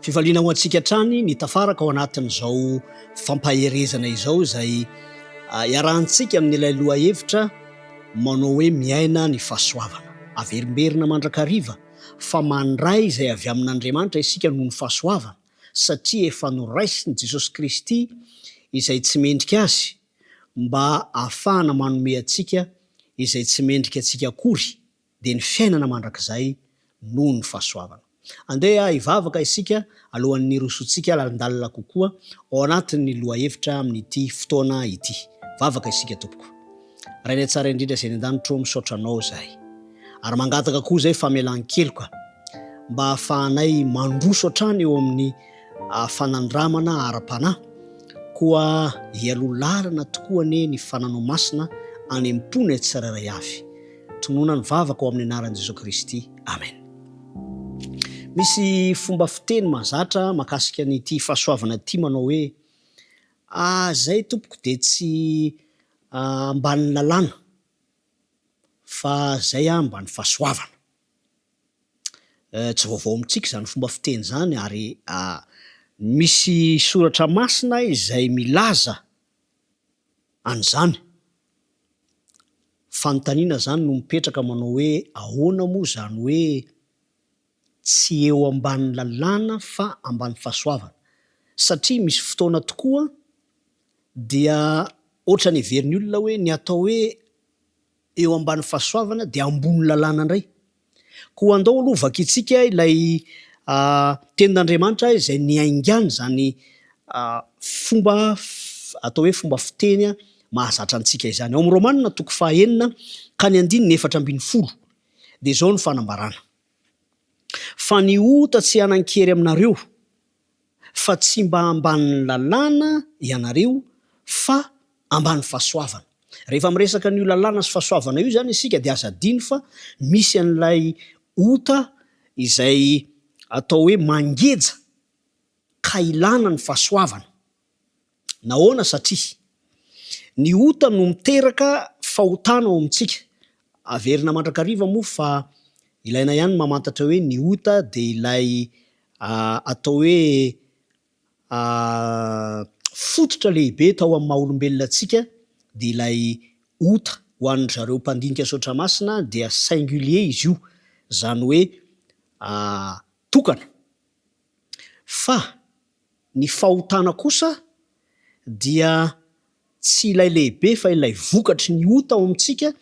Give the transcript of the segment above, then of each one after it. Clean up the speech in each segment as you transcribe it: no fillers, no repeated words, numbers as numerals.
Fivaliana ho antsika trany ny tafaraka ao anatin'izao fampaherezana izao izay iarahantsika amin'ny ilay loha hevitra manao hoe miaina ny fahasoavana. Averimberina mandrakariva fa mandray izay avy amin'Andriamanitra isika noho ny fahasoavana satria efa noraisiny Jesosy Kristy izay tsy mendrika azy mba ahafahana manome antsika izay tsy mendrika antsika akory dia ny fiainana mandrakizay noho ny fahasoavana. Andeha hivavaka isika alohan'ny rosotsika landalina kokoa ao anatin'ny lohahevitra amin'ity fotoana ity. Vavaka isika tompoko. Rainay tsara indrindra izay an-danitro misaotranao zahay. Ary mangataka koa zay famelan-keloka mba ahafahanay mandroso hatrany eo amin'ny fanandramana ara-panahy koa hialolarana tokoa ane ny fananao masina any am-pony tsirairay avy. Tonoana ny vavaka ao amin'ny anaran'i Jesosy Kristy. Amen. Misy fomba fiteny mahazatra makasika n'ity fahasoavana ity manao hoe zay tompoko dia tsy ambany lalàna fa zay ambany fahasoavana. Tsy vaovao amintsika zany fomba fiteny zany ary misy soratra masina izay milaza an'izany. Fanontaniana zany no mipetraka manao hoe ahoana moa zany hoe tsy eo ambany lalàna fa ambany fahasoavana, satria misy fotoana tokoa dia ohatra ny heverin'ny olona hoe ny atao hoe eo ambany fahasoavana dia ambony lalàna indray. Koa andao aloha vakintsika ilay tenin'Andriamanitra izay niaingany zany fomba atao hoe fomba fiteny mahazatra antsika izany. Ao amin'ny Romanina 9:4-10 dia izao ny fanambarana. Fa ny ota tsy hanan-kery aminareo, fa tsy mba ambanin'ny lalàna ianareo, fa ambany fahasoavana. Rehefa miresaka n'io lalàna sy fahasoavana io zany isika dia aza adino fa misy an'ilay ota izay atao hoe mangeja ka ilana ny fahasoavana. Nahoana? Satria ny ota no miteraka fahotana ao amintsika. Averina mandrakariva moa fa ilaina ihany mamantatra hoe ny ota dia ilay atao hoe fototra lehibe tao amin'ny maha-olombelona antsika, dia ilay ota ho an'ny zareo mpandinika saotra masina dia singulier izy io, zany hoe tokana. Fa ny fahotana kosa dia tsy ilay lehibe fa ilay vokatry ny ota ao amintsika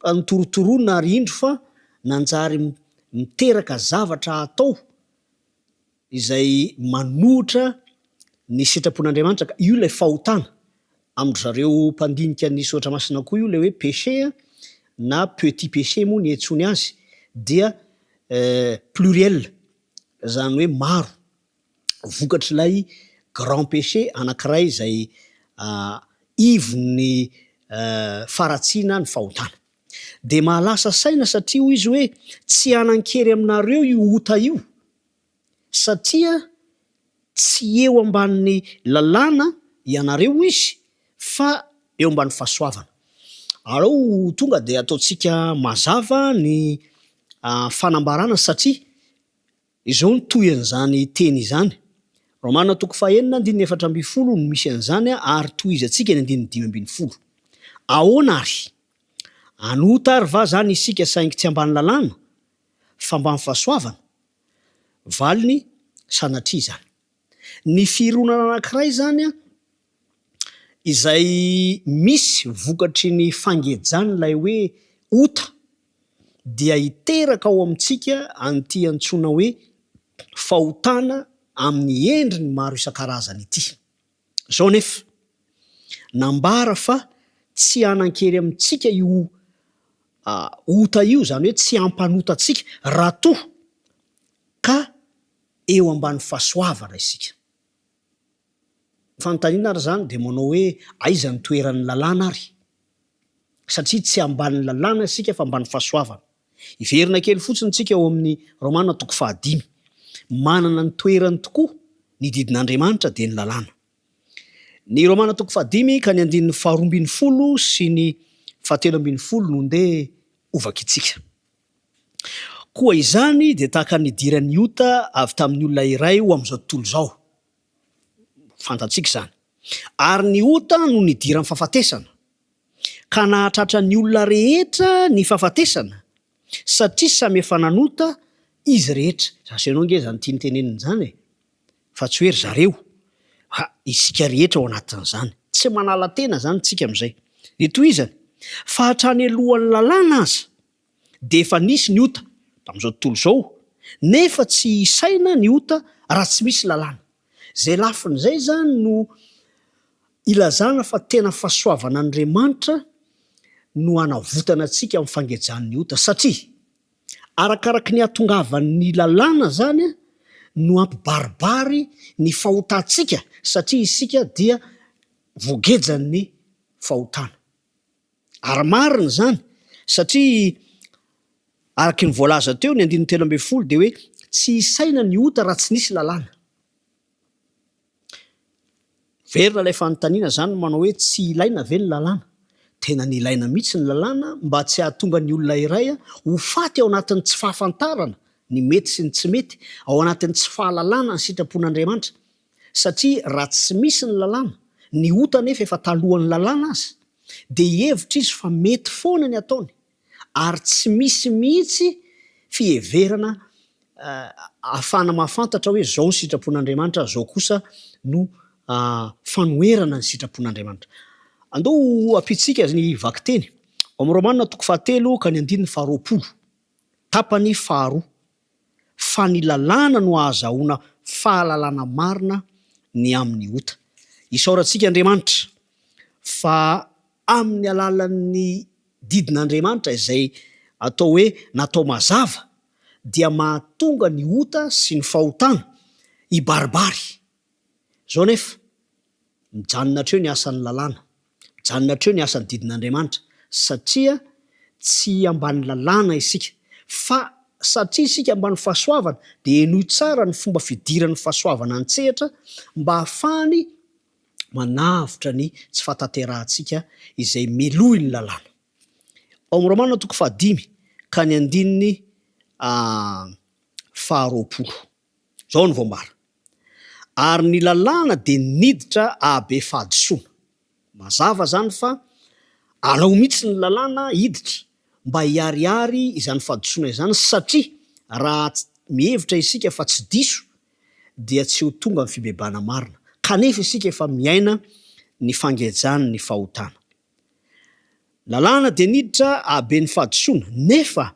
nitorotoroana ary indro fa nanjary miteraka zavatra atao izay manohitra ny sitrapon'Andriamanitra. Io ilay fahotana amin'ny zareo mpandinika ny saotra masina koa io ilay hoe péché na petit péché moa ny antsoiny azy dia pluriel, zany hoe maro. Vokatry ilay grand péché anankiray izay ivon'ny faratsiana ny fahotana. Dia mahalasa saina satria hoy izy hoe tsy hanan-kery aminareo io ota io, satria tsy eo ambanin'ny lalàna ianareo izy fa eo ambany fahasoavana. Aleo tonga dia ataontsika mazava ny fanambarana satria izao no toy an'izany teny izany. Romanina 9:4 no misy an'izany ary tohiza antsika ny 5:10. Ahoana ary? Anota ary va zany isika saingy tsy ambany lalàna fa ambany fahasoavana? Valiny sanatria zany. Ny fironana anankiray zany izay misy vokatry ny fangejana ilay hoe ota dia hiteraka ao amintsika an'ity antsoina hoe fahotana amin'ny endriny maro isan-karazany ity. Zao nefa nambara fa tsy hanan-kery amintsika io ota io, zany hoe tsy hampanota antsika raha toa ka eo ambany fahasoavana isika. Fanontaniana ary zany dia manao hoe aiza ny toeran'ny lalàna ary? Satria tsy ambany lalàna isika fa ambany fahasoavana. Iverina kely fotsiny tsika ao amin'ny Romanina 5:5. Manana ny toerany tokoa ny didin'Andriamanitra dia ny lalàna. Ny Romanina 5:5 ka ny 12 sy ny 13 no ndeha ovaka itsika. koa izany de tahaka nidiran'ny ota avy tamin'ny olona iray ho am'izao tontolo zao. Fantatsika zany. Ary ny ota no nidiran'ny fahafatesana. Ka nahatratra ny olona rehetra ny fahafatesana satria samy efa nanota izy rehetra. Zasenao nge zany tiany teneniny zany e. Fa tsy hoe ry zareo. Isika rehetra ao anatin'izany. Tsy manala tena zany tsika am'izay. De toy izany, fa hatrany alohan'ny lalàna aza de efa nisy ny ota tam'izao tontolo zao, nefa tsy isaina ny ota raha tsy misy lalàna. Zay lafin'izay zany no ilazana fa tena fahasoavan'Andriamanitra no anavotana antsika amin'ny fangejan'ny ota satria arakaraky ny atongavan'ny lalàna zany no ampibaribary ny fahotantsika satria isika dia voagejan'ny fahotana. Ary marina zany satria araky ny voalaza teo ny 1:13 de hoe tsy isaina ny ota raha tsy nisy lalàna. Verina ilay fanontaniana zany manao hoe tsy ilaina ve ny lalàna? Tena ny ilaina mihitsy ny lalàna mba tsy hahatonga ny olona iray ho faty ao anatin'ny tsy fahafantarana ny mety sy ny tsy mety, ao anatin'ny tsy fahalalàna ny sitrapon'Andriamanitra. Satria raha tsy misy ny lalàna, ny ota nefa efa talohan'ny lalàna azy, de hevitra izy fa mety foana ny ataony. Ary tsy misy mihitsy fiheverana ahafahana mahafantatra hoe zao ny sitrapon'Andriamanitra, zao kosa no fanoherana ny sitrapon'Andriamanitra. Andao apitsika ny vaky-teny. Ao amin'ny Romanina 7:9-20. Tapany 2. Fa ny lalàna no ahazahoana fahalalàna marina ny amin'ny ota. Isaorantsika Andriamanitra fa amin'ny alalan'ny didin'Andriamanitra izay atao hoe natao mazava dia mahatonga ny ota sy ny fahotana hibaribary. Zao nefa mijanona treo ny asan'ny lalàna, mijanona treo ny asan'ny didin'Andriamanitra satria tsy ambany lalàna isika, fa satria isika ambany fahasoavana de enoy tsara ny fomba fidiran'ny fahasoavana antsehatra mba hahafahany manavitra ny tsy fahatanterahantsika izay melohy ny lalàna. Ao amin'ny Romanina 5:20. Zao ny voambara. Ary ny lalàna de niditra ahabe fahadisoana. Mazava zany fa alao mihitsy ny lalàna hiditra mba hiariary izany fahadisoana izany satria raha mihevitra isika fa tsy diso dia tsy ho tonga ny fibebana marina. Kanefa isika efa miaina ny fangejany ny fahotana. Lalàna de niditra ahabe ny fahadisoana, nefa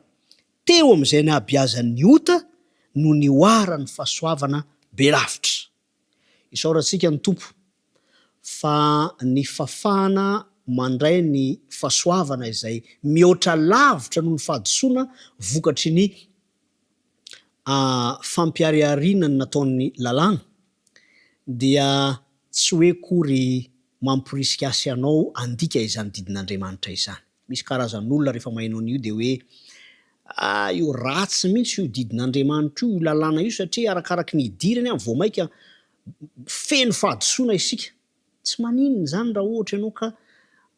teo am'izay nahabeazan'ny ota no ny oara ny fahasoavana be lavitra. Isaorantsika ny tompo fa ny fafana mandray ny fahasoavana izay mihoatra lavitra noho ny fahadisoana vokatry ny fampiariariana ny nataon'ny lalàna dia tsy hoe kory mampirisika asy anao andika izany didin'Andriamanitra izany. Misy karazan'olona rehefa mahaino an'io de hoe io ratsy mihitsy io didin'Andriamanitra io lalàna io satria arakaraky ny idirany vao maika feno fahadisoana isika. Tsy maninona zany raha ohatra ianao ka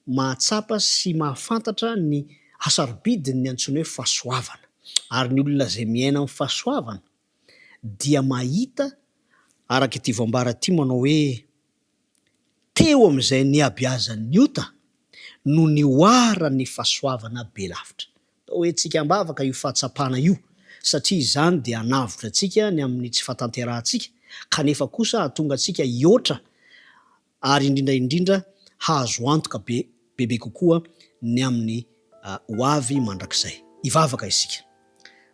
mahatsapa sy mahafantatra ny hasarobidiny ny antsoina hoe fahasoavana. Ary ny olona zay miaina amin'ny fahasoavana dia mahita araka ity voambara ity manao hoe teo am'izay nihabeazan'ny ota no ny oara ny fahasoavana be lavitra. Tao hoe tsika ambavaka io fahatsapana io satria izany dia hanavitra antsika ny amin'ny tsy fahatanterahantsika, kanefa kosa hahatonga antsika hihoatra ary indrindra hahazo antoka bebe kokoa ny amin'ny hoavy mandrakizay. Ivavaka isika.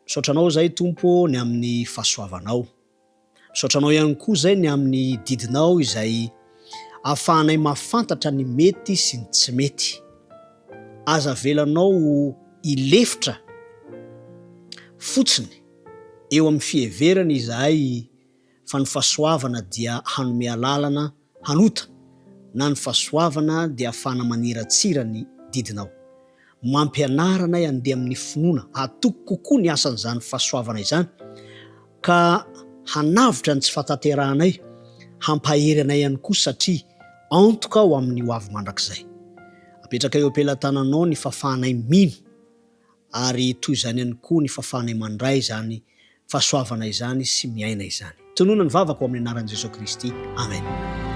Misaotranao zay Tompo ny amin'ny fahasoavanao. Misaotranao ihany koa zay ny amin'ny didinao izay ahafahanay mahafantatra ny mety sy ny tsy mety. Aza velanao ilefitra fotsiny eo amin'ny fiheverana izahay fa ny fahasoavana dia hanome lalana hanota, na ny fahasoavana dia ahafahana maniratsira ny didinao. Mampianaranay andeha amin'ny finoana, atoko kokoa ny asan'izany fahasoavana izany ka hanavitra ny tsy fahatanterahanay, hampahery anay ihany koa satria antoka ao amin'ny hoavy mandrakizay. Apetraka eo ampelantananao ny fahafahanay mino ary toy izany ihany koa ny fahafahanay mandray izany fahasoavana izany sy miaina izany. Tonoana ny vavaka ao amin'ny anaran'i Jesosy Kristy. Amen.